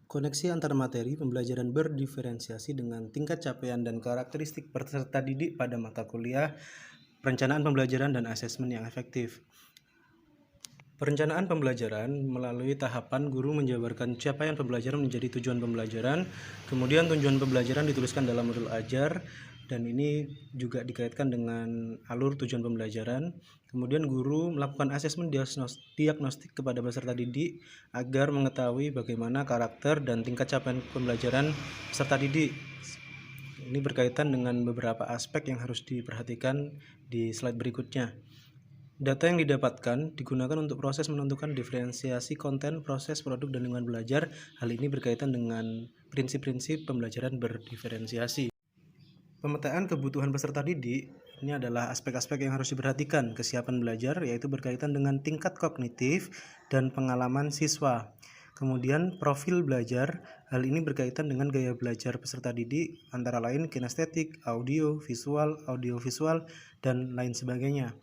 Koneksi antar materi pembelajaran berdiferensiasi dengan tingkat capaian dan karakteristik peserta didik pada mata kuliah, perencanaan pembelajaran dan asesmen yang efektif. Perencanaan pembelajaran melalui tahapan guru menjabarkan capaian pembelajaran menjadi tujuan pembelajaran, kemudian tujuan pembelajaran dituliskan dalam modul ajar, dan ini juga dikaitkan dengan alur tujuan pembelajaran. Kemudian guru melakukan asesmen diagnostik kepada peserta didik agar mengetahui bagaimana karakter dan tingkat capaian pembelajaran peserta didik. Ini berkaitan dengan beberapa aspek yang harus diperhatikan di slide berikutnya. Data yang didapatkan digunakan untuk proses menentukan diferensiasi konten, proses, produk, dan lingkungan belajar. Hal ini berkaitan dengan prinsip-prinsip pembelajaran berdiferensiasi. Pemetaan kebutuhan peserta didik ini adalah aspek-aspek yang harus diperhatikan. Kesiapan belajar yaitu berkaitan dengan tingkat kognitif dan pengalaman siswa. Kemudian profil belajar, hal ini berkaitan dengan gaya belajar peserta didik antara lain kinestetik, audiovisual, dan lain sebagainya.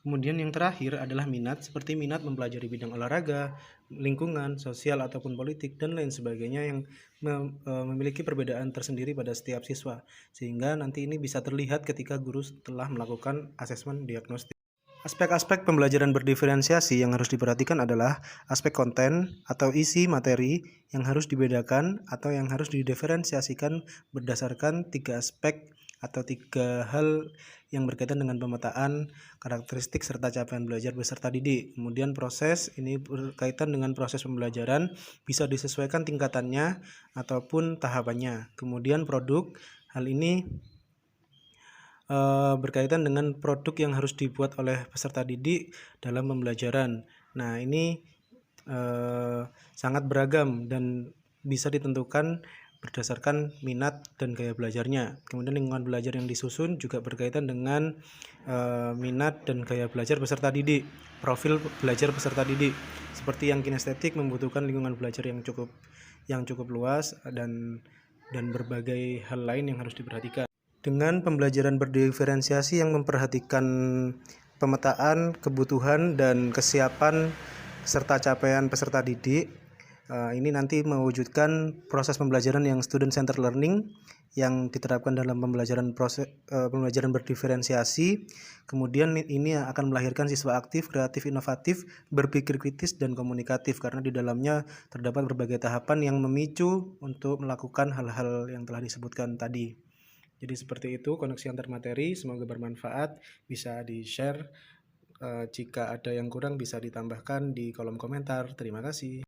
Kemudian yang terakhir adalah minat, seperti minat mempelajari bidang olahraga, lingkungan, sosial ataupun politik, dan lain sebagainya yang memiliki perbedaan tersendiri pada setiap siswa. Sehingga nanti ini bisa terlihat ketika guru telah melakukan asesmen diagnostik. Aspek-aspek pembelajaran berdiferensiasi yang harus diperhatikan adalah aspek konten atau isi materi yang harus dibedakan atau yang harus didiferensiasikan berdasarkan tiga aspek atau tiga hal yang berkaitan dengan pemetaan karakteristik serta capaian belajar peserta didik. Kemudian proses ini berkaitan dengan proses pembelajaran, bisa disesuaikan tingkatannya ataupun tahapannya. Kemudian produk, hal ini berkaitan dengan produk yang harus dibuat oleh peserta didik dalam pembelajaran. Nah, ini sangat beragam dan bisa ditentukan berdasarkan minat dan gaya belajarnya. Kemudian lingkungan belajar yang disusun juga berkaitan dengan minat dan gaya belajar peserta didik. Profil belajar peserta didik seperti yang kinestetik membutuhkan lingkungan belajar yang cukup luas dan berbagai hal lain yang harus diperhatikan. Dengan pembelajaran berdiferensiasi yang memperhatikan pemetaan kebutuhan dan kesiapan serta capaian peserta didik, ini nanti mewujudkan proses pembelajaran yang student centered learning yang diterapkan dalam pembelajaran berdiferensiasi. Kemudian ini akan melahirkan siswa aktif, kreatif, inovatif, berpikir kritis dan komunikatif, karena di dalamnya terdapat berbagai tahapan yang memicu untuk melakukan hal-hal yang telah disebutkan tadi. Jadi seperti itu koneksi antar materi, semoga bermanfaat, bisa di-share. Jika ada yang kurang bisa ditambahkan di kolom komentar. Terima kasih.